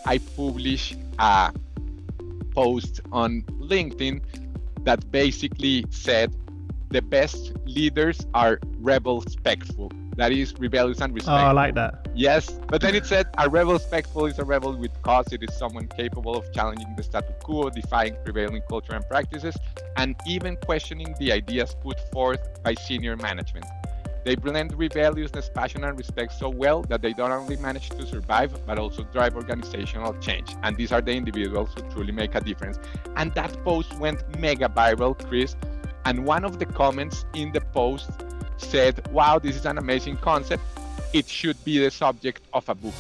I published a post on LinkedIn that basically said the best leaders are rebel-spectful. That is rebellious and respectful. Oh, I like that. Yes, but then it said a rebel-spectful is a rebel with cause. It is someone capable of challenging the status quo, defying prevailing culture and practices, and even questioning the ideas put forth by senior management. They blend rebelliousness, passion, and respect so well that they not only manage to survive, but also drive organizational change. And these are the individuals who truly make a difference. And that post went mega viral, Chris. And one of the comments in the post said, wow, this is an amazing concept. It should be the subject of a book.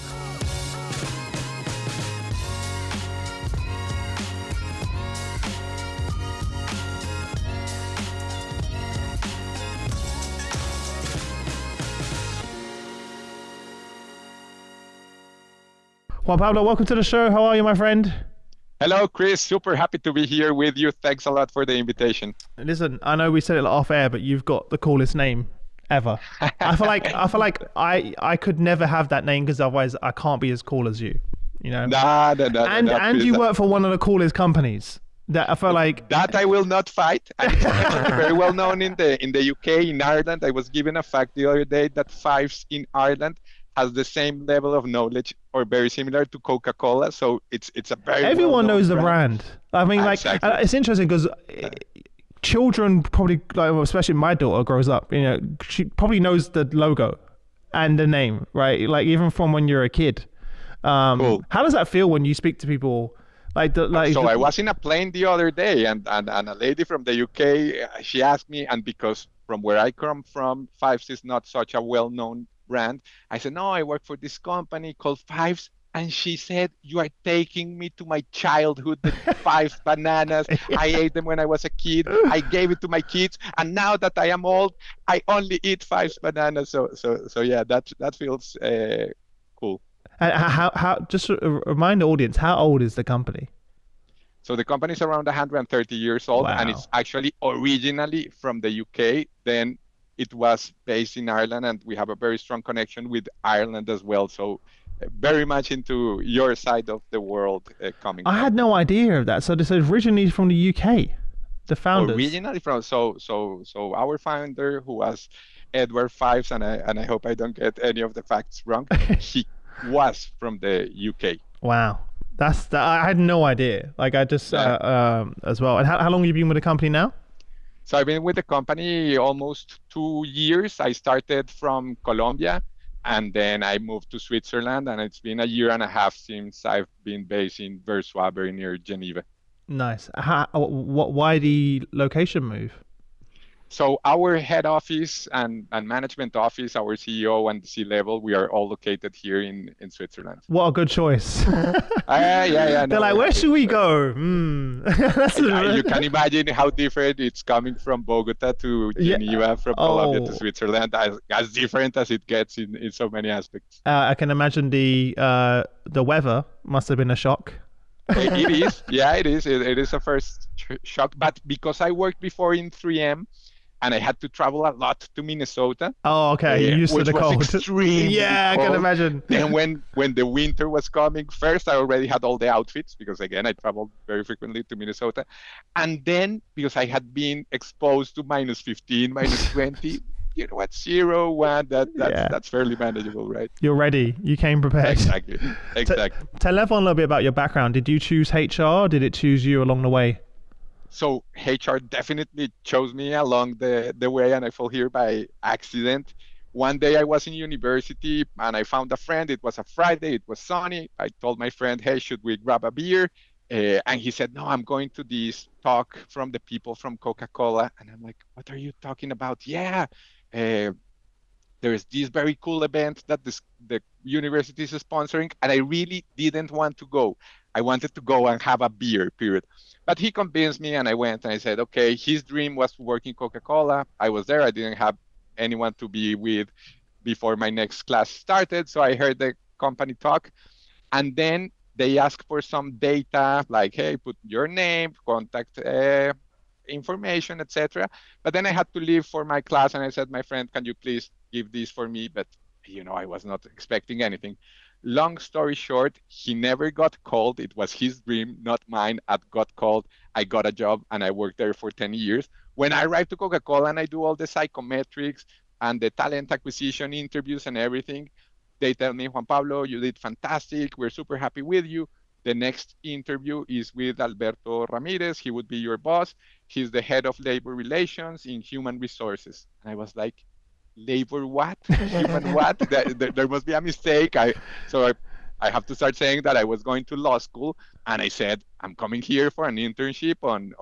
Juan Pablo, welcome to the show. How are you, my friend? Hello, Chris. Super happy to be here with you. Thanks a lot for the invitation. Listen, I know we said it off air, but you've got the coolest name ever. I feel like I could never have that name because otherwise I can't be as cool as you. You know. No, and you work for one of the coolest companies. That I feel like that I will not fight. And it's very well known in the UK, in Ireland. I was given a fact the other day that Fyffes in Ireland has the same level of knowledge or very similar to Coca-Cola. So it's a very everyone knows the brand. I mean, exactly. It's interesting because children probably, like, especially my daughter grows up, you know, she probably knows the logo and the name, right? Like even from when you're a kid. Cool. How does that feel when you speak to people? I was in a plane the other day and a lady from the UK, she asked me, and because from where I come from, Fyffes is not such a well-known brand. I said, no, I work for this company called Fyffes. And she said, you are taking me to my childhood, the Fyffes bananas. I ate them when I was a kid. I gave it to my kids. And now that I am old, I only eat Fyffes bananas. So yeah, that feels cool. How just remind the audience, how old is the company? So the company is around 130 years old. Wow. And it's actually originally from the UK. Then it was based in Ireland, and we have a very strong connection with Ireland as well. So very much into your side of the world coming. I had no idea of that. So this is originally from the UK, the founders. Originally from so our founder, who was Edward Fyffes, and I hope I don't get any of the facts wrong. He was from the UK. Wow, I had no idea. Like I just as well. And how long have you been with the company now? So I've been with the company almost 2 years. I started from Colombia, and then I moved to Switzerland, and it's been 1.5 years since I've been based in Versoix, very near Geneva. Nice. Why the location move? So our head office and management office, our CEO and the C-level, we are all located here in Switzerland. What a good choice. Yeah. They're like, where should we go? You can imagine how different it's coming from Bogota to Geneva, from Colombia to Switzerland, as different as it gets in so many aspects. I can imagine the weather must have been a shock. It is. Yeah, it is. It is a first shock. But because I worked before in 3M, and I had to travel a lot to Minnesota. Oh, okay. You're used to the cold. Extremely cold. I can imagine. Then when the winter was coming, first I already had all the outfits because again I traveled very frequently to Minnesota, and then because I had been exposed to -15, -20. You know what, 0, 1, that's fairly manageable, right? You're ready. You came prepared. Exactly. Tell everyone a little bit about your background. Did you choose HR? Did it choose you along the way? So HR definitely chose me along the way, and I fell here by accident. One day I was in university and I found a friend. It was a Friday. It was sunny. I told my friend, hey, should we grab a beer? And he said, no, I'm going to this talk from the people from Coca-Cola. And I'm like, what are you talking about? Yeah, there's this very cool event that the university is sponsoring. And I really didn't want to go. I wanted to go and have a beer, period. But he convinced me, and I went, and I said, okay, his dream was to work in Coca-Cola. I was there. I didn't have anyone to be with before my next class started. So I heard the company talk. And then they asked for some data, like, hey, put your name, contact information, etc. But then I had to leave for my class, and I said, my friend, can you please give this for me? But, I was not expecting anything. Long story short, he never got called. It was his dream, not mine. I got called. I got a job and I worked there for 10 years. When I arrived to Coca-Cola and I do all the psychometrics and the talent acquisition interviews and everything, they tell me, Juan Pablo, you did fantastic. We're super happy with you. The next interview is with Alberto Ramirez. He would be your boss. He's the head of labor relations in human resources. And I was like, labor what? Human what? There must be a mistake. So I have to start saying that I was going to law school, and I said I'm coming here for an internship on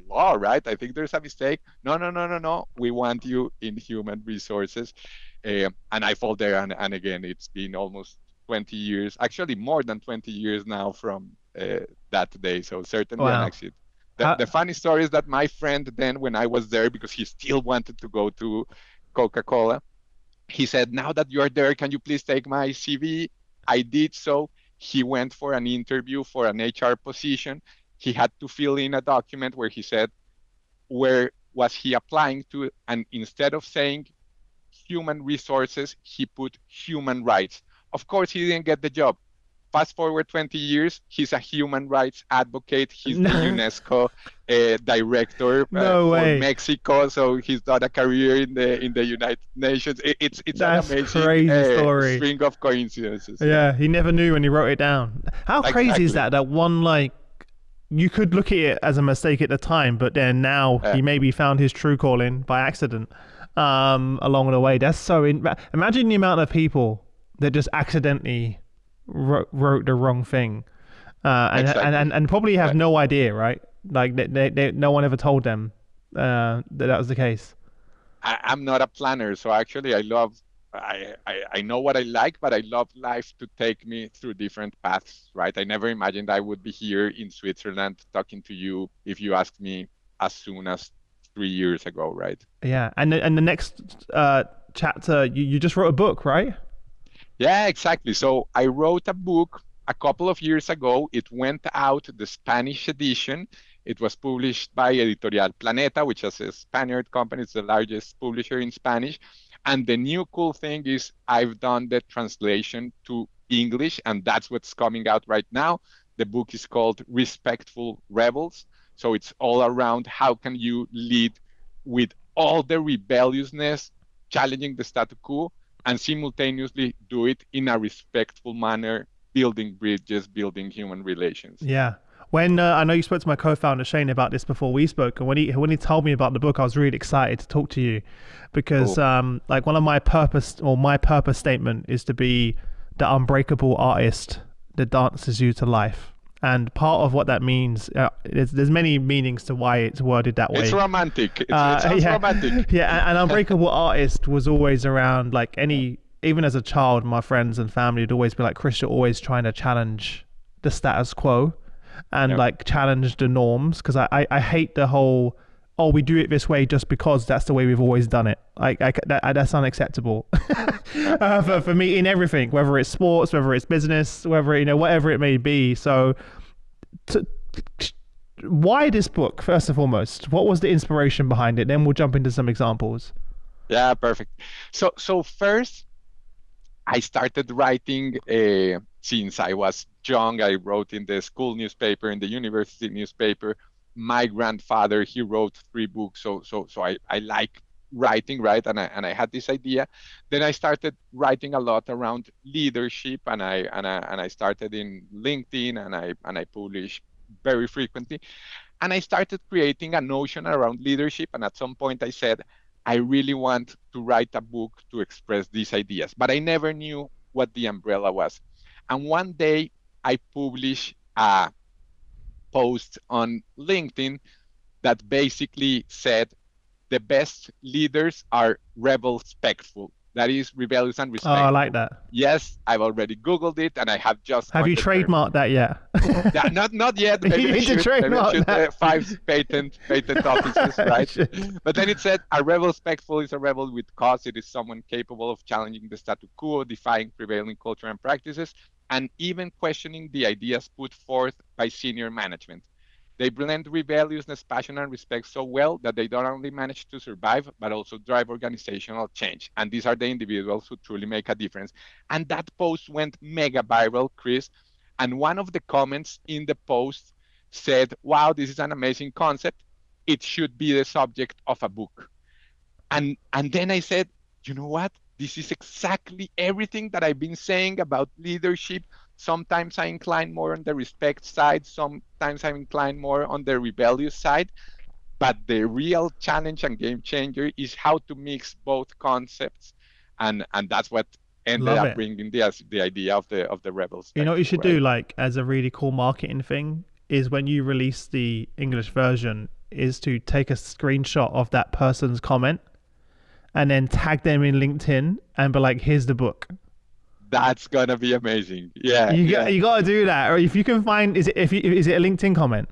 law, right? I think there's a mistake. No, no, no, no, no. We want you in human resources, and I fall there, and again, it's been almost 20 years, actually more than 20 years now from that day. So certainly an Wow. accident. The funny story is that my friend then, when I was there, because he still wanted to go to Coca-Cola, he said, now that you're there, can you please take my CV? I did so. He went for an interview for an HR position. He had to fill in a document where he said, where was he applying to? And instead of saying human resources, he put human rights. Of course, he didn't get the job. Fast forward 20 years, he's a human rights advocate. He's the UNESCO director No for way. Mexico, so he's done a career in the United Nations. It's That's an amazing crazy story. string of coincidences. Yeah, he never knew when he wrote it down. How crazy is Exactly. that one, like, you could look at it as a mistake at the time, but then now he maybe found his true calling by accident along the way. That's so... Imagine the amount of people that just accidentally wrote the wrong thing and probably have no idea, right? Like, no one ever told them that was the case. I'm not a planner, so actually I know what I like, but I love life to take me through different paths, right? I never imagined I would be here in Switzerland talking to you if you asked me as soon as 3 years ago, right? Yeah, and the next chapter, you just wrote a book, right? Yeah, exactly. So I wrote a book a couple of years ago. It went out, the Spanish edition. It was published by Editorial Planeta, which is a Spaniard company. It's the largest publisher in Spanish. And the new cool thing is I've done the translation to English, and that's what's coming out right now. The book is called Respectful Rebels. So it's all around how can you lead with all the rebelliousness, challenging the status quo, and simultaneously do it in a respectful manner, building bridges, building human relations. Yeah. When I know you spoke to my co-founder Shane about this before we spoke, and when he told me about the book, I was really excited to talk to you because Cool. like one of my purpose statement is to be the unbreakable artist that dances you to life. And part of what that means, there's many meanings to why it's worded that way. It's romantic. It sounds romantic. Yeah, an unbreakable artist was always around, like even as a child, my friends and family would always be like, Chris, you're always trying to challenge the status quo and like challenge the norms, because I hate the whole, oh, we do it this way just because that's the way we've always done it. That's unacceptable for me in everything, whether it's sports, whether it's business, whether, whatever it may be. So why this book, first and foremost? What was the inspiration behind it? Then we'll jump into some examples. Yeah, perfect. So first, I started writing since I was young. I wrote in the school newspaper, in the university newspaper. My grandfather, he wrote 3 books, so I like writing, right? And I had this idea. Then I started writing a lot around leadership, and I started in LinkedIn, and I publish very frequently. And I started creating a notion around leadership. And at some point I said, I really want to write a book to express these ideas, but I never knew what the umbrella was. And one day I published a post on LinkedIn that basically said the best leaders are rebel respectful. That is rebellious and Oh, I respectful. like that. Yes, I've already Googled it, and I have just Have you coined the term. trademarked that yet? Not yet. You Maybe I need to should. Maybe I trademark should. that. 5 patent offices, right? Shit. But then it said a rebel respectful is a rebel with cause. It is someone capable of challenging the status quo, defying prevailing culture and practices, and even questioning the ideas put forth by senior management. They blend rebelliousness, passion, and respect so well that they don't only manage to survive, but also drive organizational change. And these are the individuals who truly make a difference. And that post went mega viral, Chris. And one of the comments in the post said, wow, this is an amazing concept. It should be the subject of a book. And then I said, you know what? This is exactly everything that I've been saying about leadership. Sometimes I incline more on the respect side, sometimes I incline more on the rebellious side. But the real challenge and game changer is how to mix both concepts. And that's what ended Love up it. bringing the idea of the rebel You know what you spectrum, should right? do, like as a really cool marketing thing, is when you release the English version, is to take a screenshot of that person's comment and then tag them in LinkedIn and be like, "Here's the book." That's gonna be amazing. Yeah, yeah. You got to do that. Or if you can find, is it a LinkedIn comment?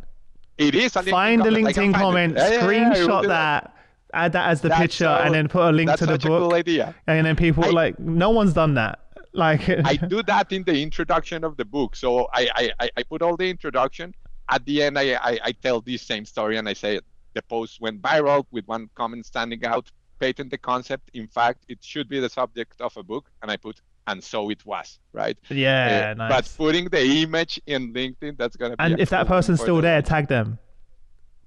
It is a LinkedIn Find the comment. I can LinkedIn find it. comment, Yeah, yeah, yeah. I will screenshot do that. that, add that as the That's picture, and then put a link that's to the such a cool book. idea. And then people I like, no one's done that. Like, I do that in the introduction of the book. So I put all the introduction. At the end, I tell this same story and I say the post went viral with one comment standing out, patent the concept. In fact, it should be the subject of a book. And I put, and so it was, right? yeah, But nice. putting the image in LinkedIn, that's going to be a And if that cool thing person's for still them. there, tag them.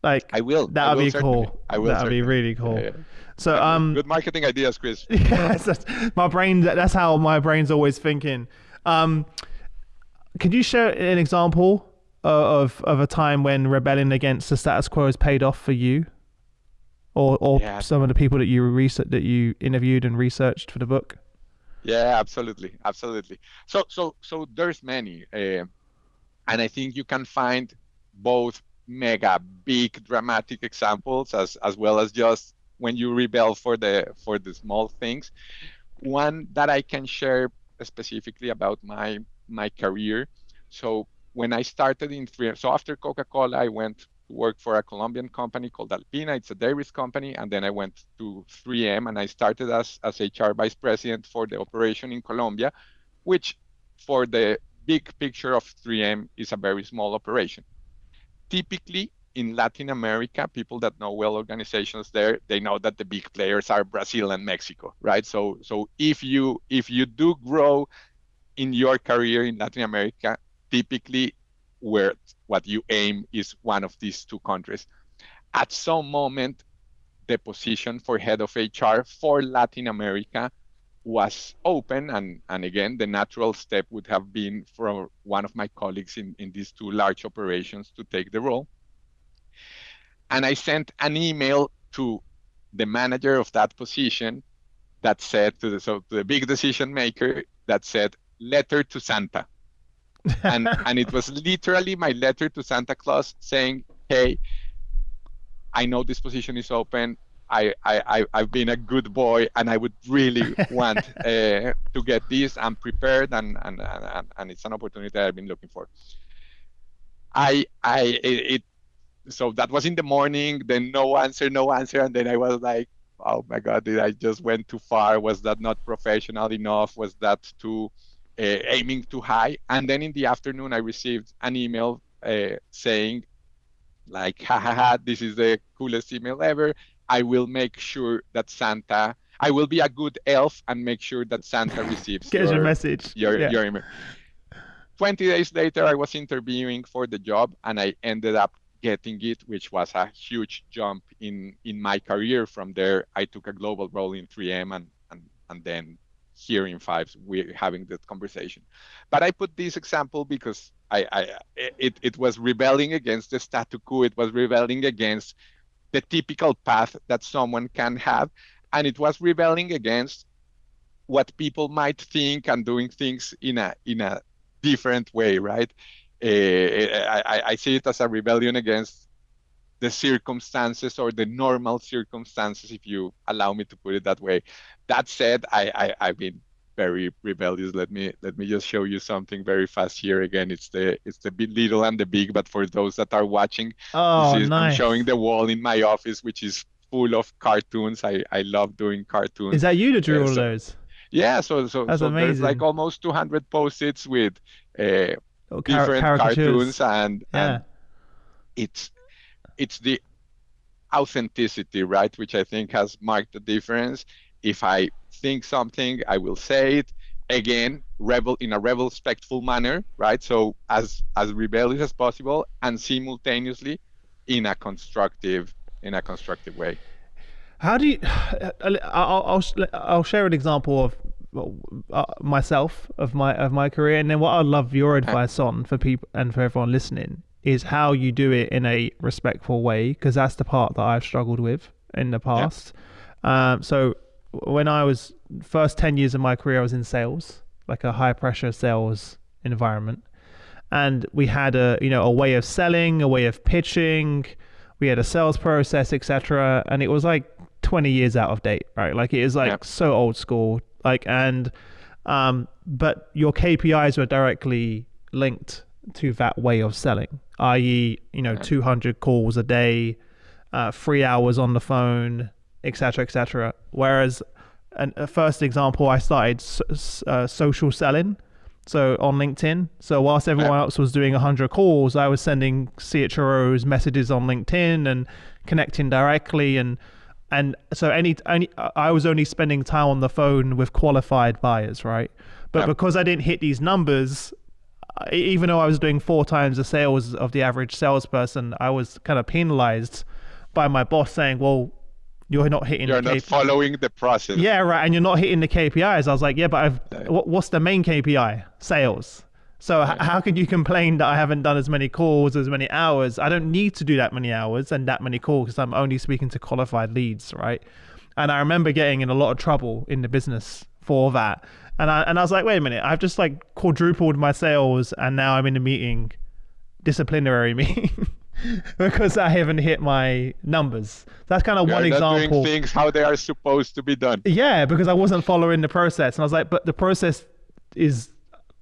Like, I will. I that would will be certainly. cool. I will That would be certainly. really Yeah, cool. yeah. So, Good marketing ideas, Chris. yes, my brain. That's how my brain's always thinking. Could you share an example of a time when rebelling against the status quo has paid off for you, or Yeah, some of the people that you interviewed and researched for the book? yeah, absolutely, absolutely. So there's many, and I think you can find both mega big dramatic examples as well as just when you rebel for the small things. One that I can share specifically about my career. So when I started in 3M, so after Coca-Cola, I went to work for a Colombian company called Alpina. It's a dairies company, and then I went to 3M and I started as HR vice president for the operation in Colombia, which for the big picture of 3M is a very small operation. Typically in Latin America, people that know well organizations there, they know that the big players are Brazil and Mexico, right? So if you do grow in your career in Latin America, typically where what you aim is one of these two countries. At some moment, the position for head of HR for Latin America was open, and again, the natural step would have been for one of my colleagues in these two large operations to take the role. And I sent an email to the manager of that position that said to the big decision maker that said, letter to Santa. And it was literally my letter to Santa Claus saying, hey, I know this position is open. I've been a good boy and I would really want to get this. I'm prepared and it's an opportunity that I've been looking for. So that was in the morning, then no answer. And then I was like, oh my God, did I just went too far? Was that not professional enough? Was that too aiming too high? And then in the afternoon, I received an email saying like, ha ha ha, this is the coolest email ever. I will make sure that I will be a good elf and make sure that Santa receives Get your message. your Yeah. email. 20 days later, I was interviewing for the job and I ended up getting it, which was a huge jump in my career. From there, I took a global role in 3M and then here in Fyffes, we're having that conversation. But I put this example because it was rebelling against the status quo. It was rebelling against the typical path that someone can have. And it was rebelling against what people might think and doing things in a different way, right? I see it as a rebellion against the circumstances or the normal circumstances, if you allow me to put it that way. That said, I've been very rebellious. Let me just show you something very fast here. Again, it's the little and the big, but for those that are watching, Oh, I'm nice. showing the wall in my office, which is full of cartoons. I love doing cartoons. Is that you that drew all those? Yeah, so That's there's like amazing. almost 200 post-its with different Caricatures. cartoons and Yeah. it's the authenticity, right? Which I think has marked the difference. If I think something, I will say it again, in a rebel respectful manner, right? So as rebellious as possible, and simultaneously in a constructive way. How do you? I'll share an example of myself of my career, and then what I'd love your advice on for people and for everyone listening is how you do it in a respectful way, because that's the part that I've struggled with in the past. So when I was first 10 years of my career, I was in sales, like a high pressure sales environment, and we had a way of selling, a way of pitching, we had a sales process, etc., and it was like 20 years out of date, right? Like it is like so old school, like, and but your KPIs were directly linked to that way of selling, i.e., 200 calls a day, 3 hours on the phone, etc., etc. Whereas a first example, I started social selling, so on LinkedIn. So whilst everyone else was doing 100 calls, I was sending CHROs messages on LinkedIn and connecting directly, and so I was only spending time on the phone with qualified buyers, right? But because I didn't hit these numbers, even though I was doing 4 times the sales of the average salesperson, I was kind of penalized by my boss saying, well, you're not hitting You're not following the process. Yeah, right. And you're not hitting the KPIs. I was like, yeah, but what's the main KPI? Sales. So how can you complain that I haven't done as many calls, as many hours? I don't need to do that many hours and that many calls because I'm only speaking to qualified leads, right? And I remember getting in a lot of trouble in the business for that. And I was like, wait a minute, I've just like quadrupled my sales and now I'm in a meeting, disciplinary meeting, because I haven't hit my numbers. That's kind of one example. Not doing things how they are supposed to be done. Yeah, because I wasn't following the process. And I was like, but the process is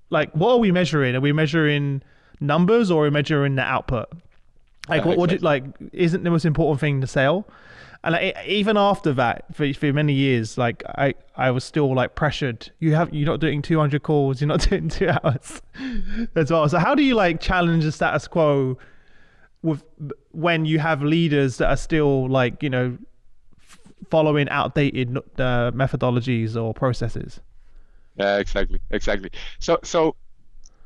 like, what are we measuring? Are we measuring numbers or are we measuring the output? Like, what do you, like, isn't the most important thing the sale? And even after that, for many years, like I was still like pressured. You're not doing 200 calls. You're not doing 2 hours as well. So how do you like challenge the status quo with when you have leaders that are still like following outdated methodologies or processes? Yeah, exactly. So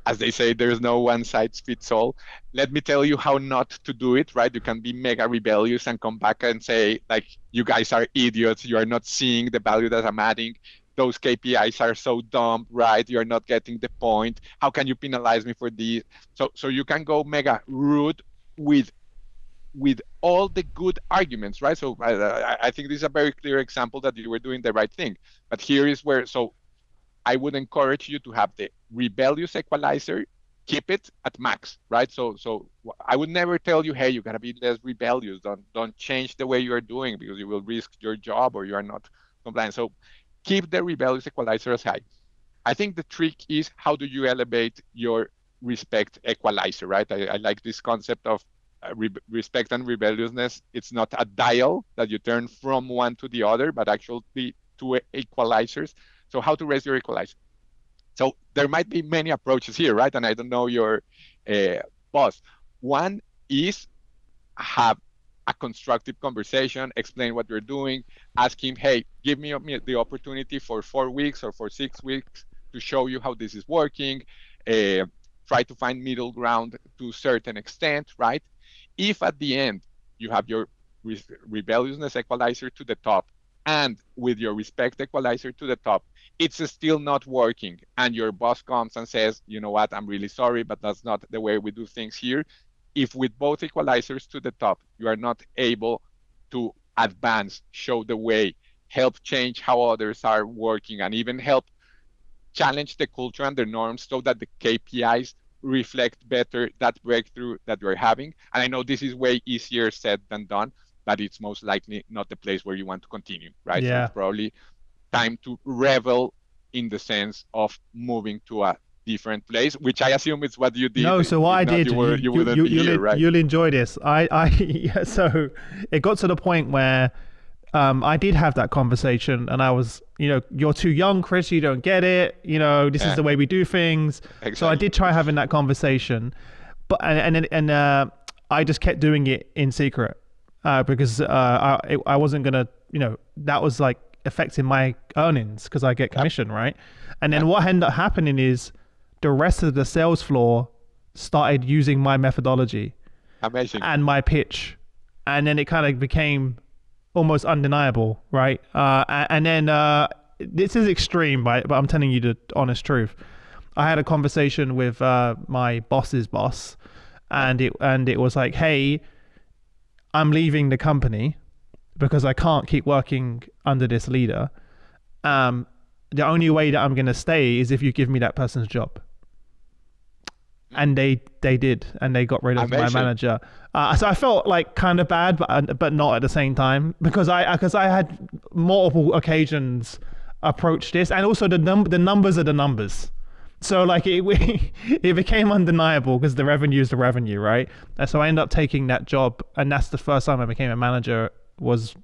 as they say, there's no one size fits all. Let me tell you how not to do it, right? You can be mega rebellious and come back and say, like, you guys are idiots. You are not seeing the value that I'm adding. Those KPIs are so dumb, right? You're not getting the point. How can you penalize me for this? So you can go mega rude with all the good arguments, right? So I think this is a very clear example that you were doing the right thing. But here is where, so I would encourage you to have the rebellious equalizer, keep it at max, right? So I would never tell you, hey, you gotta be less rebellious. Don't change the way you're doing because you will risk your job or you are not compliant. So keep the rebellious equalizer as high. I think the trick is how do you elevate your respect equalizer, right? I like this concept of respect and rebelliousness. It's not a dial that you turn from one to the other, but actually two equalizers. So how to raise your equalizer? So there might be many approaches here, right? And I don't know your boss. One is have a constructive conversation, explain what you're doing, ask him, hey, give me the opportunity for 4 weeks or for 6 weeks to show you how this is working. Try to find middle ground to a certain extent, right? If at the end you have your rebelliousness equalizer to the top and with your respect equalizer to the top, it's still not working, and your boss comes and says, you know what, I'm really sorry, but that's not the way we do things here. If with both equalizers to the top, you are not able to advance, show the way, help change how others are working, and even help challenge the culture and the norms so that the KPIs reflect better that breakthrough that we're having. And I know this is way easier said than done, but it's most likely not the place where you want to continue, right? Yeah. So it's probably time to revel in the sense of moving to a different place, which I assume is what you did. No, so what I did, you'll enjoy this. So it got to the point where I did have that conversation, and I was, you're too young, Chris. You don't get it. This is the way we do things. Exactly. So I did try having that conversation, but and I just kept doing it in secret because I wasn't gonna, that was like affecting my earnings because I get commission, right? And then what ended up happening is the rest of the sales floor started using my methodology. Amazing. And my pitch, and then it kind of became almost undeniable, right? And then this is extreme, but I'm telling you the honest truth. I had a conversation with my boss's boss, and it was like, hey, I'm leaving the company because I can't keep working under this leader. The only way that I'm going to stay is if you give me that person's job. And they did, and they got rid of my manager. So I felt like kind of bad, but not at the same time, because I had multiple occasions approach this, and also the numbers are the numbers. So like it became undeniable because the revenue is the revenue, right? And so I ended up taking that job, and that's the first time I became a manager. It was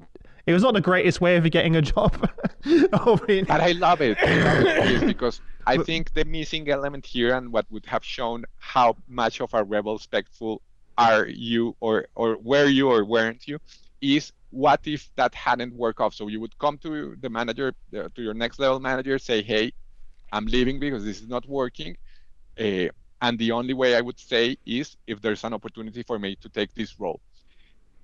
not the greatest way of getting a job. But I love it. Because I think the missing element here, and what would have shown how much of a rebel spectful are you or were you or weren't you, is what if that hadn't worked out? So you would come to the manager, to your next level manager, say, hey, I'm leaving because this is not working. And the only way I would say is if there's an opportunity for me to take this role.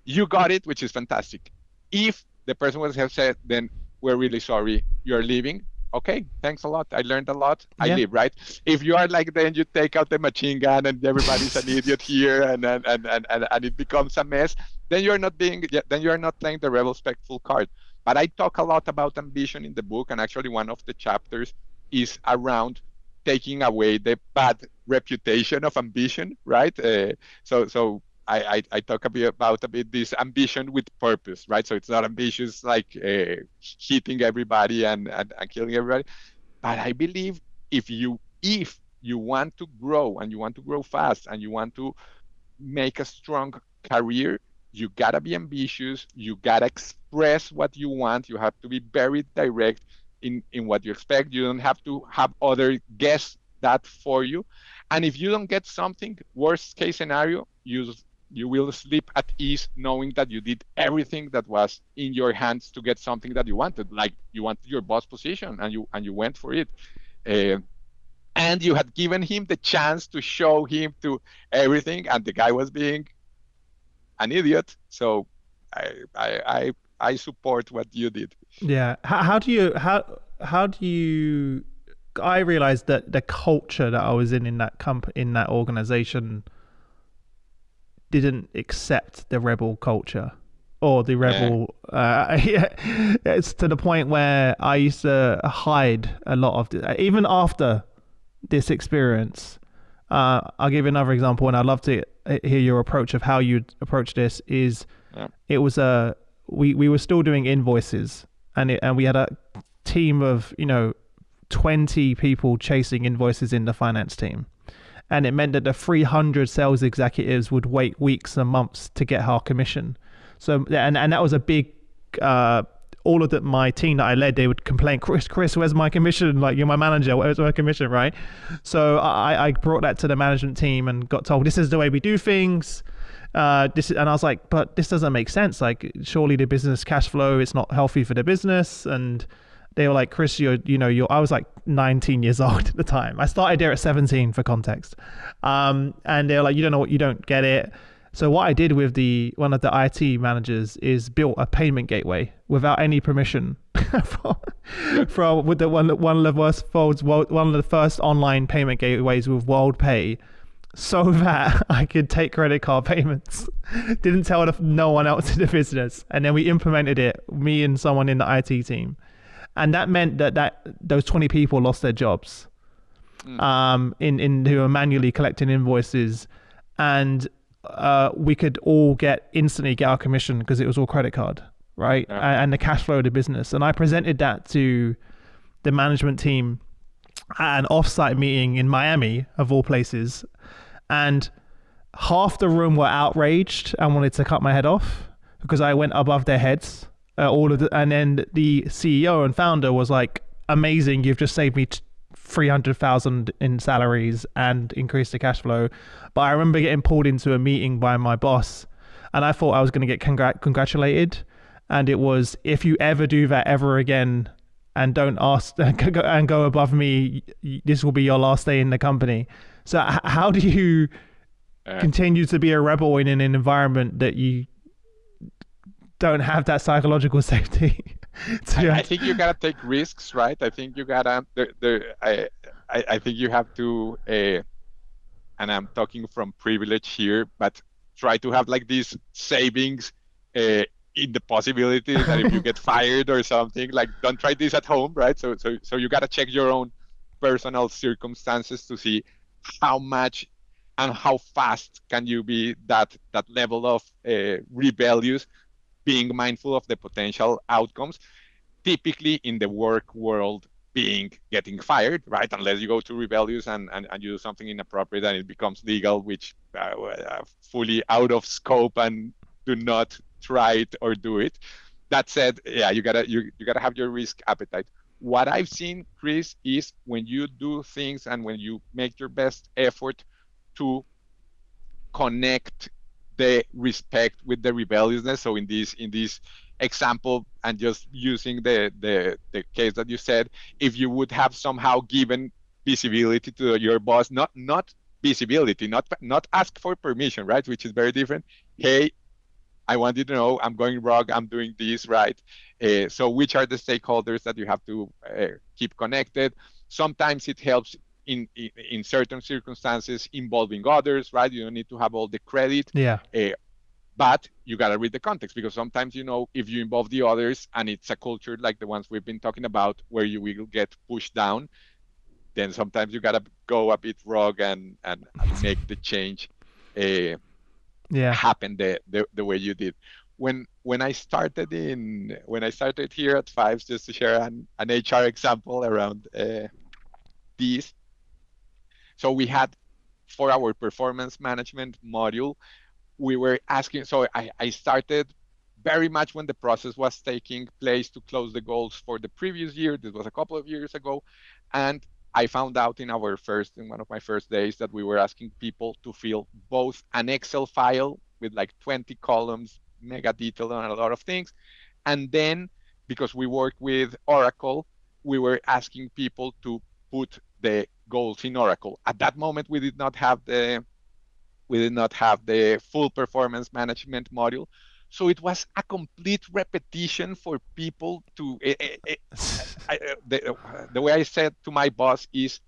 You got it, which is fantastic. If the person would have said, then we're really sorry, you're leaving. Okay, thanks a lot. I learned a lot. I leave, right? If you are like, then you take out the machine gun and everybody's an idiot here, and it becomes a mess. Then you're not playing the rebel spectful card. But I talk a lot about ambition in the book, and actually one of the chapters is around taking away the bad reputation of ambition, right? So I talk about this ambition with purpose, right? So it's not ambitious like hitting everybody and killing everybody. But I believe if you want to grow, and you want to grow fast, and you want to make a strong career, you gotta be ambitious. You gotta express what you want. You have to be very direct in what you expect. You don't have to have other guess that for you. And if you don't get something, worst case scenario, you will sleep at ease knowing that you did everything that was in your hands to get something that you wanted. Like you wanted your boss position, and you went for it. And you had given him the chance to show him to everything, and the guy was being an idiot. So I support what you did. Yeah. How do you I realized that the culture that I was in that organization didn't accept the rebel culture or the rebel. It's to the point where I used to hide a lot of even after this experience. I'll give you another example, and I'd love to hear your approach of how you'd approach this. It was we were still doing invoices, and we had a team of 20 people chasing invoices in the finance team. And it meant that the 300 sales executives would wait weeks and months to get our commission. So, and that was a big, all of my team that I led, they would complain, Chris, where's my commission? Like, you're my manager, where's my commission, right? So I brought that to the management team and got told, this is the way we do things. And I was like, but this doesn't make sense. Like, surely the business cash flow, it's not healthy for the business. And they were like, Chris, I was like 19 years old at the time. I started there at 17 for context. And they were like, you don't get it. So what I did with one of the IT managers is built a payment gateway without any permission from with one of the first online payment gateways with WorldPay, so that I could take credit card payments. Didn't tell no one else in the business. And then we implemented it, me and someone in the IT team. And that meant that those 20 people lost their jobs, who were manually collecting invoices, and we could all instantly get our commission because it was all credit card, right? Yeah. And the cash flow of the business. And I presented that to the management team at an offsite meeting in Miami, of all places, and half the room were outraged and wanted to cut my head off because I went above their heads. And then the CEO and founder was like, amazing, you've just saved me 300,000 in salaries and increase the cash flow. But I remember getting pulled into a meeting by my boss, and I thought I was going to get congratulated. And it was, if you ever do that ever again and don't ask and go above me, this will be your last day in the company. So how do you continue to be a rebel in an environment that you don't have that psychological safety? I think you gotta take risks, right? I think you gotta. I think you have to. And I'm talking from privilege here, but try to have like these savings in the possibility that if you get fired or something, like don't try this at home, right? So you gotta check your own personal circumstances to see how much and how fast can you be that level of rebellious, being mindful of the potential outcomes. Typically in the work world, being getting fired, right? Unless you go to rebellious and you do something inappropriate and it becomes legal, which fully out of scope, and do not try it or do it. That said, yeah, you gotta have your risk appetite. What I've seen, Chris, is when you do things and when you make your best effort to connect the respect with the rebelliousness. So in this example, and just using the case that you said, if you would have somehow given visibility to your boss, not visibility, not ask for permission, right? Which is very different. Hey, I want you to know I'm going wrong, I'm doing this, right? So which are the stakeholders that you have to keep connected? Sometimes it helps in certain circumstances involving others, right? You don't need to have all the credit. Yeah. But you got to read the context, because sometimes, if you involve the others and it's a culture like the ones we've been talking about where you will get pushed down, then sometimes you got to go a bit rogue and make the change happen the way you did. When I started here at Fyffes, just to share an HR example around this. So we had, for our performance management module, we were asking, so I started very much when the process was taking place to close the goals for the previous year. This was a couple of years ago. And I found out in one of my first days that we were asking people to fill both an Excel file with like 20 columns, mega detail on a lot of things. And then, because we work with Oracle, we were asking people to put the goals in Oracle. At that moment, we did not have the full performance management module. So it was a complete repetition for people to, the way I said to my boss is,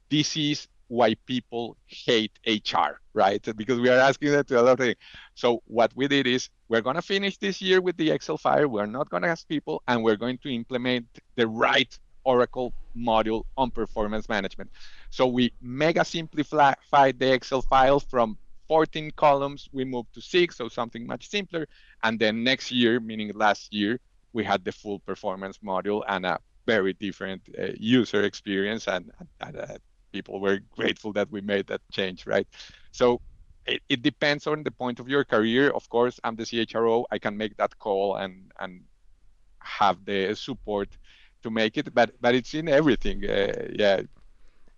this is why people hate HR, right? Because we are asking them to do a lot of things. So what we did is, we're going to finish this year with the Excel file. We're not going to ask people, and we're going to implement the right Oracle module on performance management. So we mega simplified the Excel file from 14 columns, we moved to 6, so something much simpler. And then next year, meaning last year, we had the full performance module and a very different user experience, and people were grateful that we made that change, right? So it depends on the point of your career. Of course, I'm the CHRO, I can make that call and have the support to make it, but it's in everything. Yeah.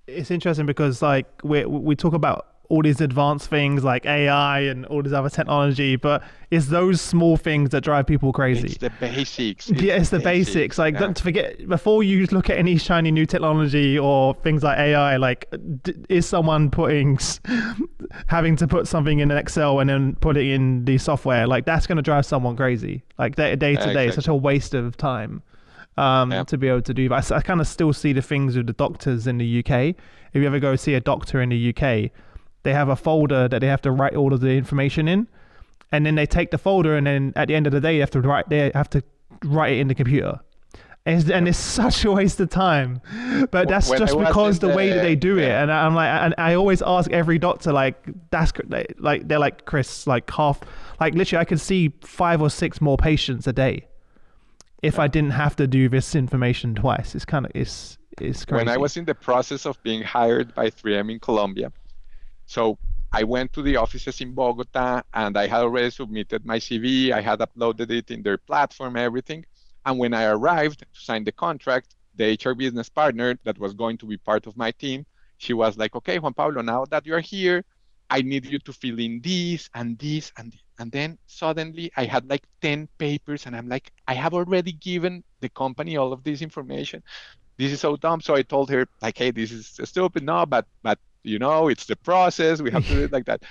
It's interesting because like we talk about all these advanced things like AI and all this other technology, but it's those small things that drive people crazy. It's the basics. It's the basics. Like, don't forget, before you look at any shiny new technology or things like AI, like, is someone having to put something in an Excel and then put it in the software? Like, that's going to drive someone crazy. Like, day to day, it's such a waste of time. To be able to do that. I kind of still see the things with the doctors in the UK. If you ever go see a doctor in the UK, they have a folder that they have to write all of the information in, and then they take the folder, and then at the end of the day, they have to write it in the computer. And it's such a waste of time. But that's just because the way that they do it. And I'm like, and I always ask every doctor, like, they're like, Chris, like literally I could see 5 or 6 more patients a day if I didn't have to do this information twice. It's crazy. When I was in the process of being hired by 3M in Colombia, so I went to the offices in Bogota, and I had already submitted my CV. I had uploaded it in their platform, everything. And when I arrived to sign the contract, the HR business partner that was going to be part of my team, she was like, okay, Juan Pablo, now that you're here, I need you to fill in this and this and this. And then suddenly I had like 10 papers and I'm like, I have already given the company all of this information. This is so dumb. So I told her like, hey, this is stupid. No, but it's the process. We have to do it like that.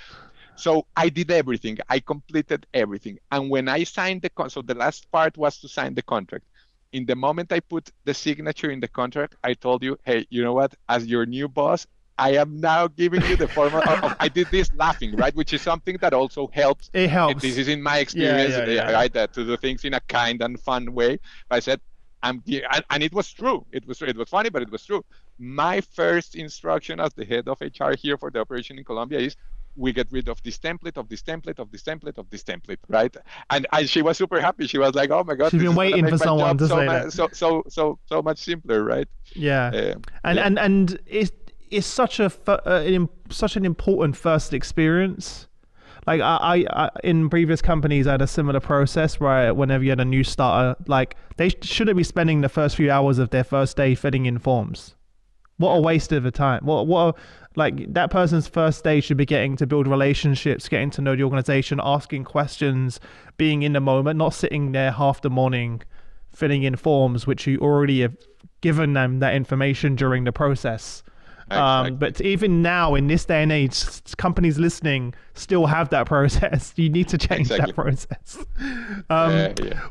So I did everything. I completed everything. And when I signed so the last part was to sign the contract. In the moment I put the signature in the contract, I told you, hey, you know what? As your new boss, I am now giving you the formal. I did this laughing, right? Which is something that also helps. It helps. This is in my experience, right? To do things in a kind and fun way. But I said, I'm here, and it was true. It was funny, but it was true. My first instruction as the head of HR here for the operation in Colombia is, we get rid of this template, of this template, of this template, of this template, right? And she was super happy. She was like, "Oh my God, she's been waiting for someone to say that." So much simpler, right? Yeah, and it's such an important first experience. Like I in previous companies, I had a similar process where whenever you had a new starter, like they shouldn't be spending the first few hours of their first day filling in forms. What a waste of a time. Like that person's first day should be getting to build relationships, getting to know the organization, asking questions, being in the moment, not sitting there half the morning filling in forms, which you already have given them that information during the process. Exactly. But even now, in this day and age, companies listening still have that process. You need to change that process.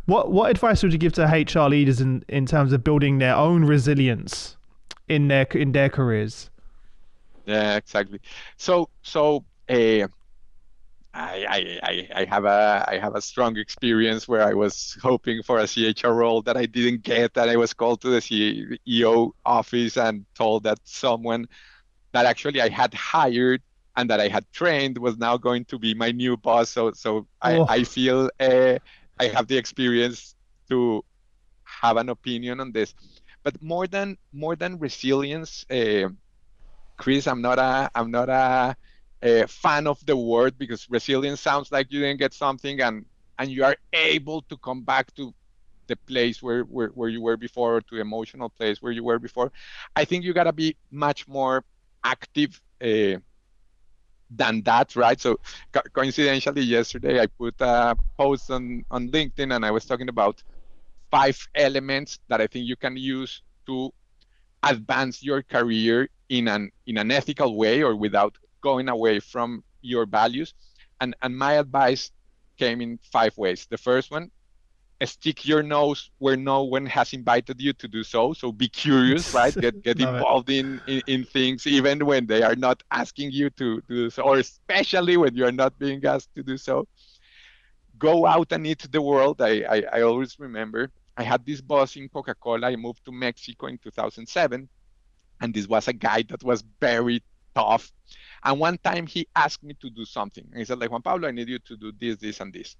What advice would you give to HR leaders in terms of building their own resilience in their careers? Yeah, exactly. So I have a strong experience where I was hoping for a CHRO role that I didn't get, and I was called to the CEO office and told that someone that actually I had hired and that I had trained was now going to be my new boss. So I feel I have the experience to have an opinion on this. But more than resilience, Chris, I'm not a fan of the word, because resilience sounds like you didn't get something and you are able to come back to the place where you were before, or to the emotional place where you were before. I think you gotta be much more active than that, right? So coincidentally, yesterday I put a post on LinkedIn and I was talking about 5 elements that I think you can use to advance your career in an ethical way, or without going away from your values. And my advice came in 5 ways. The first one, stick your nose where no one has invited you to do so. So be curious, right? Get involved in things, even when they are not asking you to do so, or especially when you're not being asked to do so. Go out and eat the world. I always remember, I had this boss in Coca-Cola. I moved to Mexico in 2007. And this was a guy that was very tough. And one time he asked me to do something. And he said, like, Juan Pablo, I need you to do this, this, and this.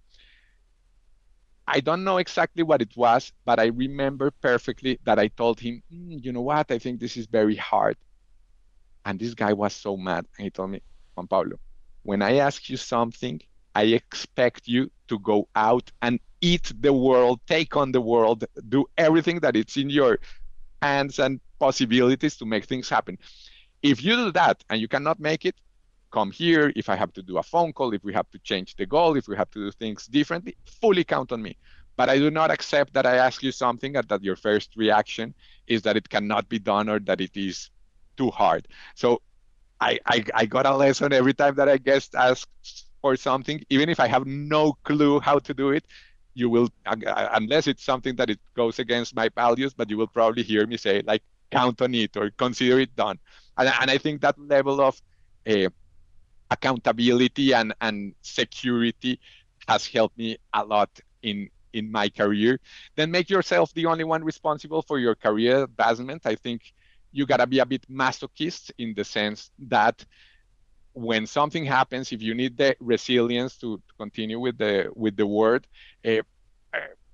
I don't know exactly what it was, but I remember perfectly that I told him, you know what? I think this is very hard. And this guy was so mad. And he told me, Juan Pablo, when I ask you something, I expect you to go out and eat the world, take on the world, do everything that it's in your hands and possibilities to make things happen. If you do that and you cannot make it, come here. If I have to do a phone call, if we have to change the goal, if we have to do things differently, fully count on me. But I do not accept that I ask you something and that your first reaction is that it cannot be done or that it is too hard. So I got a lesson every time that I get asked for something, even if I have no clue how to do it. You will, unless it's something that it goes against my values, but you will probably hear me say, like, count on it or consider it done. And I think that level of accountability and security has helped me a lot in my career. Then make yourself the only one responsible for your career advancement. I think you gotta be a bit masochist, in the sense that when something happens, if you need the resilience to continue with the word,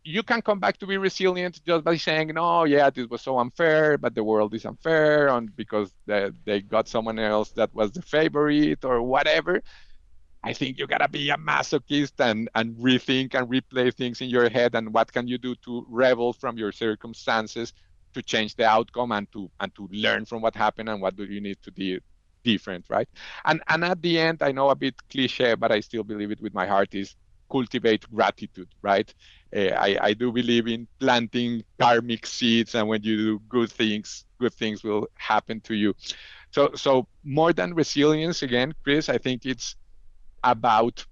you can come back to be resilient just by saying, no, yeah, this was so unfair, but the world is unfair, and because they got someone else that was the favorite or whatever. I think you gotta be a masochist and rethink and replay things in your head, and what can you do to rebel from your circumstances to change the outcome and to learn from what happened and what do you need to do different, right? And at the end, I know a bit cliche, but I still believe it with my heart is cultivate gratitude, right? I do believe in planting karmic seeds, and when you do good things will happen to you. So more than resilience, again, Chris, I think it's about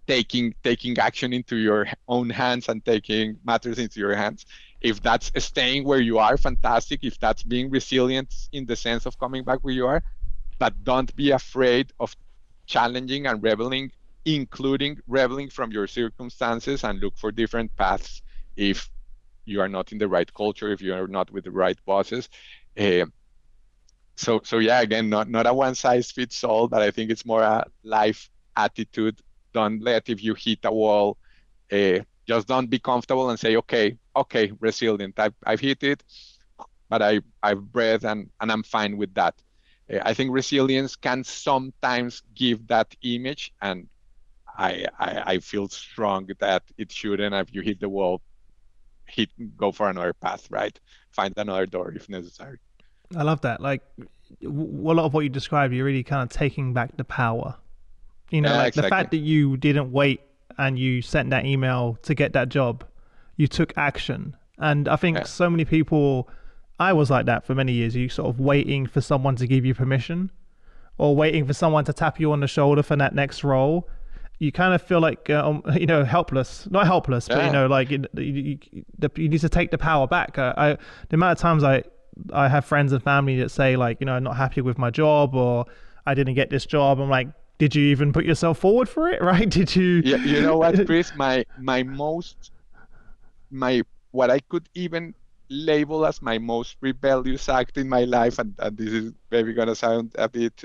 taking action into your own hands and taking matters into your hands. If that's staying where you are, fantastic. If that's being resilient in the sense of coming back where you are, but don't be afraid of challenging and rebelling, including rebelling from your circumstances, and look for different paths if you are not in the right culture, if you are not with the right bosses. Uh, so yeah, again, not a one size fits all, but I think it's more a life attitude. Don't let if you hit a wall, just don't be comfortable and say, okay, resilient. I've hit it, but I've breathed and I'm fine with that. I think resilience can sometimes give that image, and I feel strong that it shouldn't. If you hit the wall, go for another path, right? Find another door if necessary. I love that. Like a lot of what you described, you're really kind of taking back the power. Yeah, Like the exactly. fact that you didn't wait and you sent that email to get that job, you took action. And I think Yeah, so many people, I was like that for many years. You sort of waiting for someone to give you permission or waiting for someone to tap you on the shoulder for that next role. You kind of feel like, helpless. Not helpless, but, yeah, like you need to take the power back. The amount of times I have friends and family that say, like, I'm not happy with my job or I didn't get this job. I'm like, did you even put yourself forward for it? Right? Did you? yeah. You know what, Chris? My what I could even label as my most rebellious act in my life, and this is maybe gonna sound a bit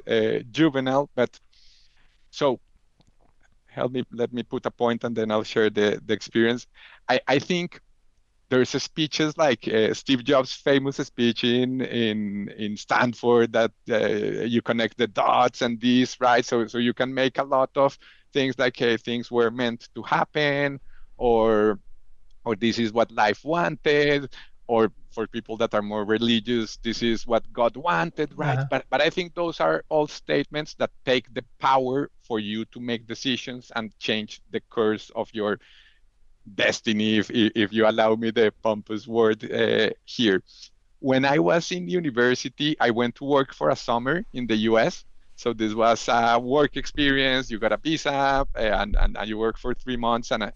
juvenile, but so let me put a point and then I'll share the experience. I think there's a speeches like Steve Jobs' famous speech in Stanford that you connect the dots and this, right? So you can make a lot of things like things were meant to happen, or this is what life wanted, or for people that are more religious, this is what God wanted, right? uh, But I think those are all statements that take the power for you to make decisions and change the course of your destiny, if you allow me the pompous word here. When I was in university, I went to work for a summer in the US. So this was a work experience. You got a visa, and you work for 3 months. And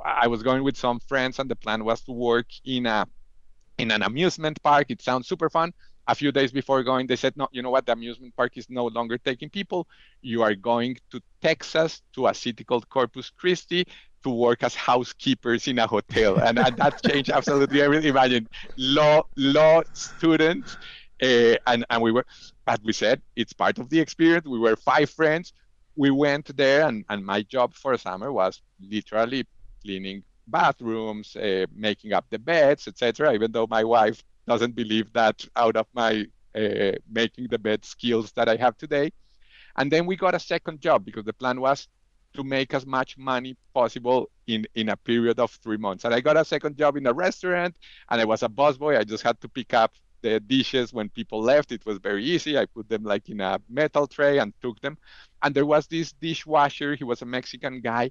I was going with some friends, and the plan was to work in an amusement park. It sounds super fun. A few days before going, they said, no, you know what? The amusement park is no longer taking people. You are going to Texas to a city called Corpus Christi to work as housekeepers in a hotel. And that changed absolutely everything. Imagine law students. And we were, but we said it's part of the experience. We were 5 friends. We went there, and my job for a summer was literally cleaning bathrooms, making up the beds, etc. Even though my wife doesn't believe that out of my making the bed skills that I have today. And then we got a second job because the plan was to make as much money possible in a period of 3 months. And I got a second job in a restaurant, and I was a busboy. I just had to pick up the dishes when people left. It was very easy. I put them like in a metal tray and took them. And there was this dishwasher. He was a Mexican guy,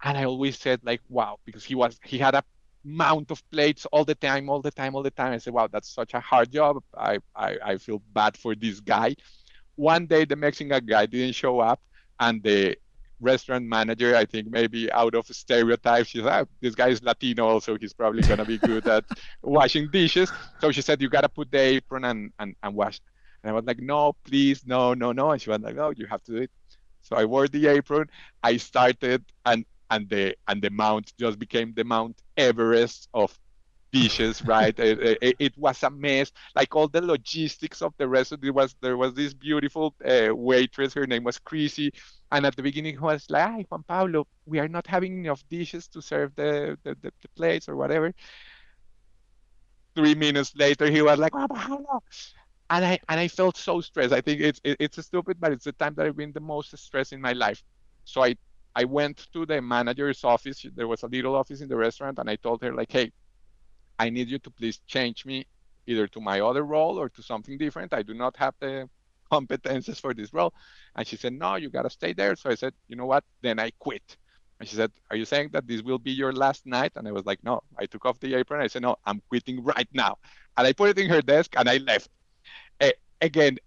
and I always said like, wow, because he had a mount of plates all the time, all the time, all the time. I said, wow, that's such a hard job. I feel bad for this guy. One day the Mexican guy didn't show up, and the restaurant manager, I think maybe out of stereotypes, she said, ah, this guy is Latino also, he's probably gonna be good at washing dishes. So she said, you gotta put the apron and wash. And I was like, no, please, no, no, no. And she was like, no, you have to do it. So I wore the apron. I started, and the mount just became the Mount Everest of dishes, right? It was a mess. Like all the logistics of the restaurant, there was this beautiful waitress. Her name was Chrissy, and at the beginning he was like, "Hi, Juan Pablo, we are not having enough dishes to serve the plates or whatever." 3 minutes later, he was like, "Juan Pablo," and I felt so stressed. I think it's stupid, but it's the time that I've been the most stressed in my life. So I went to the manager's office. There was a little office in the restaurant, and I told her like, "Hey, I need you to please change me either to my other role or to something different. I do not have the competences for this role. And she said, no, you got to stay there. So I said, you know what? Then I quit. And she said, are you saying that this will be your last night? And I was like, no. I took off the apron. I said, no, I'm quitting right now. And I put it in her desk and I left. Again,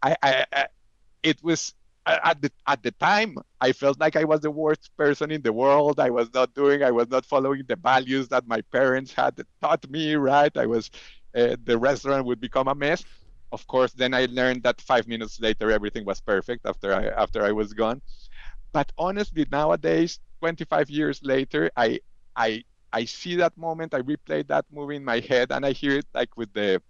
it was at the time I felt like I was the worst person in the world. I was not following the values that my parents had taught me. Right, the restaurant would become a mess. Of course, then I learned that 5 minutes later everything was perfect after I was gone. But honestly, nowadays, 25 years later, I I see that moment, I replay that movie in my head, and I hear it like with the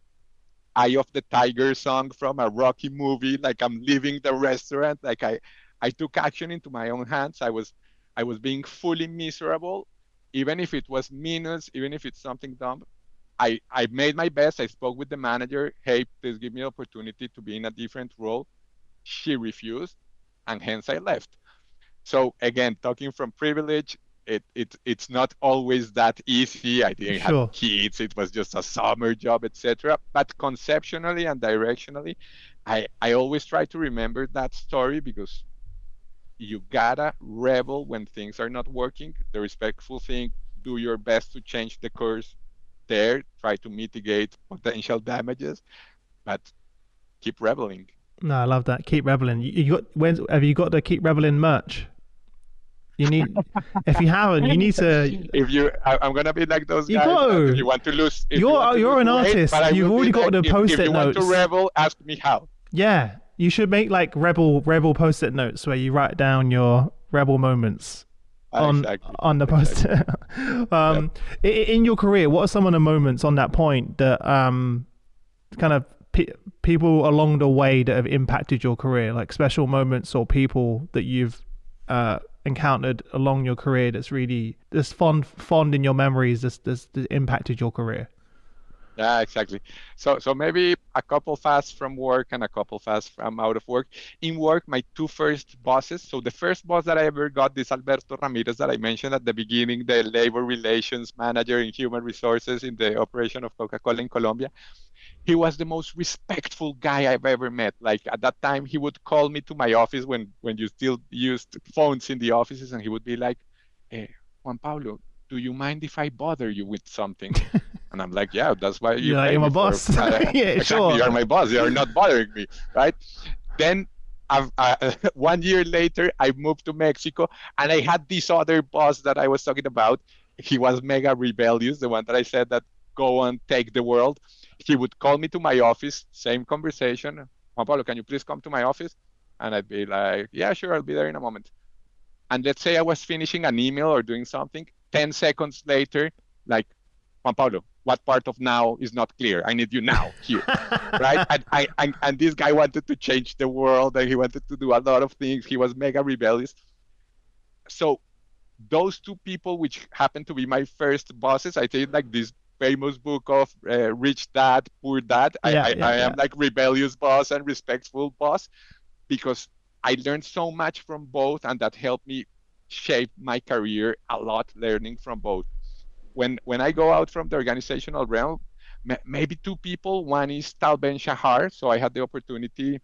Eye of the Tiger song from a Rocky movie, like I'm leaving the restaurant, like I took action into my own hands. I was being fully miserable, even if it was minutes, even if it's something dumb. I made my best. I spoke with the manager. Hey, please give me an opportunity to be in a different role. She refused, and hence I left. So again, talking from privilege, it's not always that easy. I didn't have Sure. kids. It was just a summer job, etc. But conceptually and directionally, I always try to remember that story because you gotta rebel when things are not working. The respectful thing, do your best to change the course there, try to mitigate potential damages, but keep rebelling. No, I love that. Keep rebelling. You got have you got the Keep Rebelling merch? You need if you haven't, you need to. If you, I'm gonna be like those You guys that if go. you want to lose, if you want to You're lose an weight, but artist. I You've will be already got like, the if post-it you want to notes. rebel, ask me how. Yeah, you should make like rebel post-it notes where you write down your rebel moments Exactly, on the exactly. post-it. Yep. In your career, what are some of the moments on that point that kind of people along the way that have impacted your career, like special moments or people that you've encountered along your career that's really that's fond in your memories that's impacted your career? Yeah, exactly. So maybe a couple fast from work and a couple fast from out of work. In work, my two first bosses. So the first boss that I ever got, this Alberto Ramirez that I mentioned at the beginning, the labor relations manager in human resources in the operation of Coca-Cola in Colombia. He was the most respectful guy I've ever met. Like at that time, he would call me to my office when you still used phones in the offices, and he would be like, "Hey, Juan Pablo, do you mind if I bother you with something?" And I'm like, "Yeah, that's why you You're like, pay you're my me for." boss. Yeah, Exactly, sure. you're my boss. You're not bothering me, right? Then 1 year later, I moved to Mexico, and I had this other boss that I was talking about. He was mega rebellious, the one that I said that go and take the world. He would call me to my office, same conversation. Juan Pablo, can you please come to my office? And I'd be like, yeah, sure, I'll be there in a moment. And let's say I was finishing an email or doing something, 10 seconds later, like, Juan Pablo, what part of now is not clear? I need you now, here, right? And this guy wanted to change the world and he wanted to do a lot of things. He was mega rebellious. So those two people, which happened to be my first bosses, I think like this famous book of Rich Dad, Poor Dad. Yeah, I yeah. am like rebellious boss and respectful boss because I learned so much from both, and that helped me shape my career a lot, learning from both. When I go out from the organizational realm, maybe two people. One is Tal Ben Shahar. So I had the opportunity.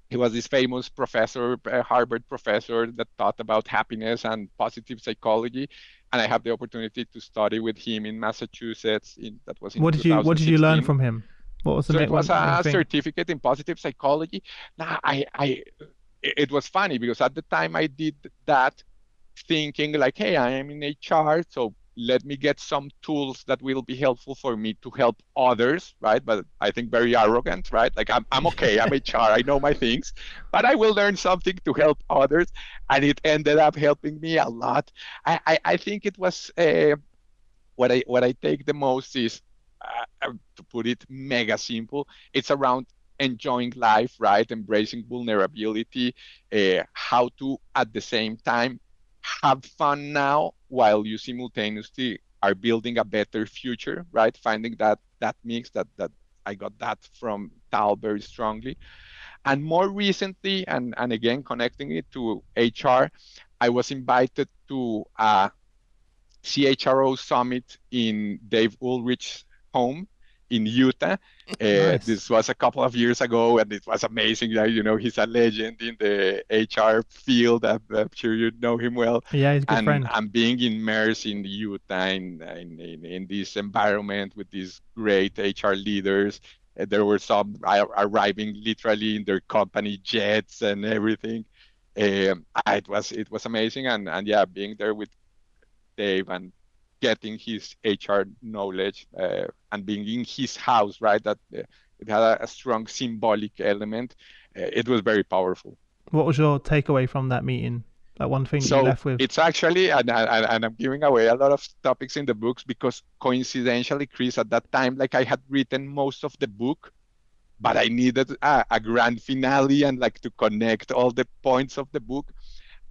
He was this famous professor, a Harvard professor that taught about happiness and positive psychology. And I had the opportunity to study with him in Massachusetts. That was in What did you learn 2016. from him? What was the So it was main a thing? certificate in positive psychology. Now, it was funny because at the time I did that thinking like, hey, I am in HR, so let me get some tools that will be helpful for me to help others, right? But I think very arrogant, right? Like I'm okay, I'm HR, I know my things, but I will learn something to help others, and it ended up helping me a lot. I think it was what I take the most is to put it mega simple. It's around enjoying life, right? Embracing vulnerability, how to at the same time have fun now while you simultaneously are building a better future, right? Finding that mix that I got that from Tal very strongly. And more recently, and again connecting it to HR, I was invited to a CHRO summit in Dave Ulrich's home in Utah. Nice. This was a couple of years ago, and it was amazing. He's a legend in the HR field. I'm sure you know him well. Yeah, he's a good And friend. I'm being immersed in Utah in this environment with these great HR leaders. There were some arriving literally in their company jets and everything. It was amazing, and yeah, being there with Dave and getting his HR knowledge and being in his house, right? That it had a strong symbolic element. It was very powerful. What was your takeaway from that meeting? Like one thing that you So left with? it's actually, and I'm giving away a lot of topics in the books because coincidentally, Chris, at that time, like I had written most of the book, but I needed a grand finale and like to connect all the points of the book.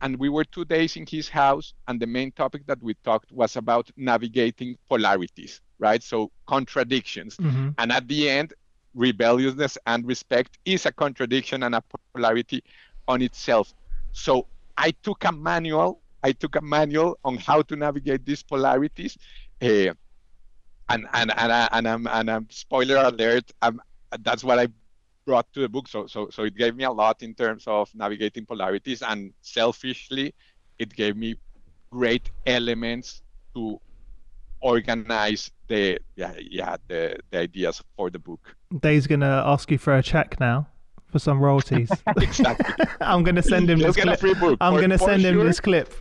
And we were 2 days in his house, and the main topic that we talked was about navigating polarities, right? So contradictions. Mm-hmm. And at the end, rebelliousness and respect is a contradiction and a polarity on itself. So I took a manual on how to navigate these polarities. Uh, and I'm spoiler alert, that's what I brought to the book. So it gave me a lot in terms of navigating polarities, and selfishly, it gave me great elements to organize the ideas for the book. Dave's gonna ask you for a check now for some royalties. Exactly. I'm gonna send him He'll this get a clip. free book I'm gonna for send him sure. this clip.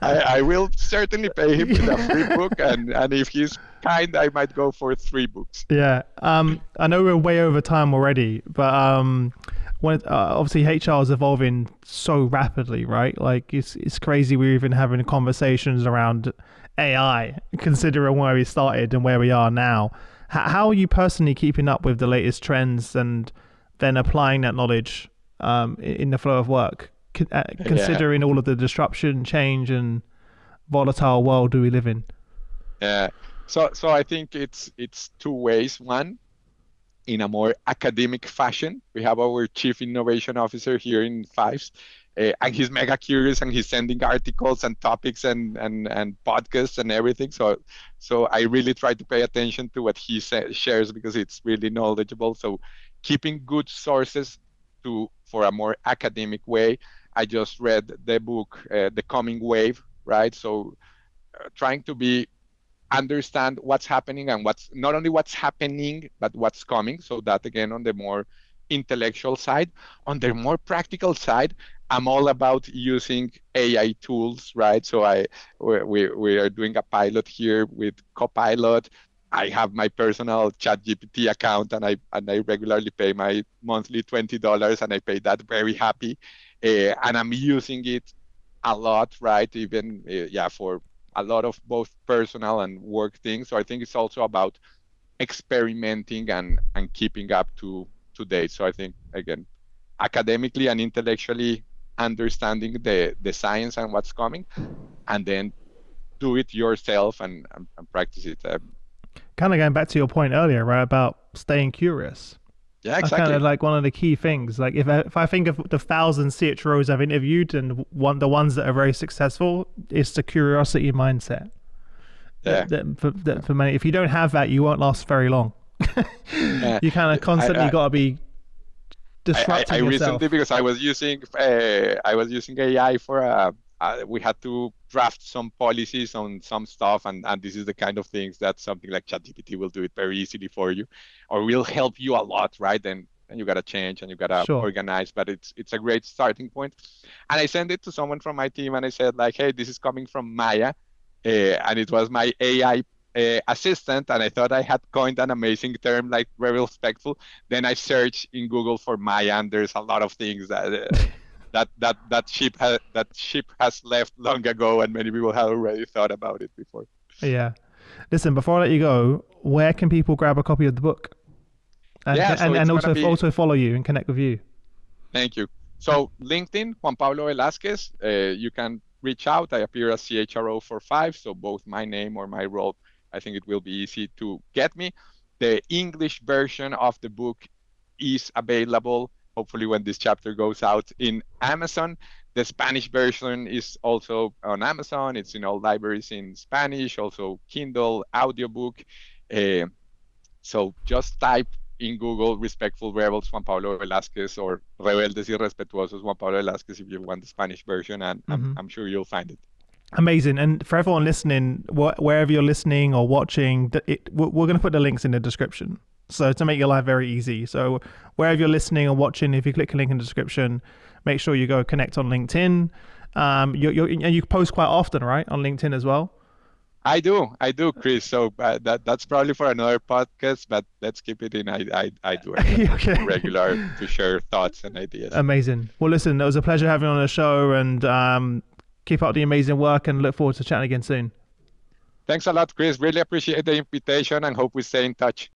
I will certainly pay him with a free book, and if he's kind, I might go for 3 books. Yeah. I know we're way over time already, but obviously HR is evolving so rapidly, right? Like it's crazy. We're even having conversations around AI, considering where we started and where we are now. How are you personally keeping up with the latest trends and then applying that knowledge in the flow of work, Yeah. considering all of the disruption, change, and volatile world we live in? Yeah. So I think it's 2 ways. One, in a more academic fashion. We have our chief innovation officer here in Fyffes, and he's mega curious, and he's sending articles and topics and podcasts and everything. So I really try to pay attention to what he shares because it's really knowledgeable. So keeping good sources for a more academic way. I just read the book, The Coming Wave, right? So trying to be understand what's happening and what's not only what's happening but what's coming, so that again on the more intellectual side. On the more practical side, I'm all about using AI tools, right? So we are doing a pilot here with Copilot. I have my personal ChatGPT account, and I regularly pay my monthly $20, and I pay that very happy. And I'm using it a lot, right? Even for a lot of both personal and work things. So I think it's also about experimenting and keeping up to date. So I think again, academically and intellectually understanding the science and what's coming, and then do it yourself and practice it. Kind of going back to your point earlier, right, about staying curious. Yeah, That's kind exactly. of like one of the key things. Like if I think of the thousand CHROs I've interviewed and the ones that are very successful, it's the curiosity mindset. Yeah. For many, if you don't have that, you won't last very long. Yeah. You kind of constantly I, got to be I disrupting recently, yourself. because I was using AI for we had to draft some policies on some stuff, and this is the kind of things that something like ChatGPT will do it very easily for you, or will help you a lot, right? And you gotta change and you gotta Sure. organize, but it's a great starting point. And I sent it to someone from my team, and I said like, hey, this is coming from Maya, and it was my AI assistant, and I thought I had coined an amazing term, like very respectful. Then I searched in Google for Maya, and there's a lot of things that ship has left long ago, and many people have already thought about it before. Yeah. Listen, before I let you go, where can people grab a copy of the book and Yeah, so it's gonna be. also follow you and connect with you? Thank you. So LinkedIn, Juan Pablo Velasquez. You can reach out. I appear as CHRO for Fyffes, so both my name or my role. I think it will be easy to get me. The English version of the book is available, hopefully when this chapter goes out, in Amazon. The Spanish version is also on Amazon. It's in all libraries in Spanish, also Kindle, audiobook. So just type in Google Respectful Rebels Juan Pablo Velasquez or Rebeldes y Respetuosos Juan Pablo Velasquez if you want the Spanish version, and I'm sure you'll find it. Amazing. And for everyone listening, wherever you're listening or watching, we're going to put the links in the description. So to make your life very easy. So wherever you're listening or watching, if you click a link in the description, make sure you go connect on LinkedIn. And you post quite often, right, on LinkedIn as well? I do, Chris. So that's probably for another podcast, but let's keep it in. I do it okay. regular to share thoughts and ideas. Amazing. Well, listen, it was a pleasure having you on the show, and keep up the amazing work, and look forward to chatting again soon. Thanks a lot, Chris. Really appreciate the invitation and hope we stay in touch.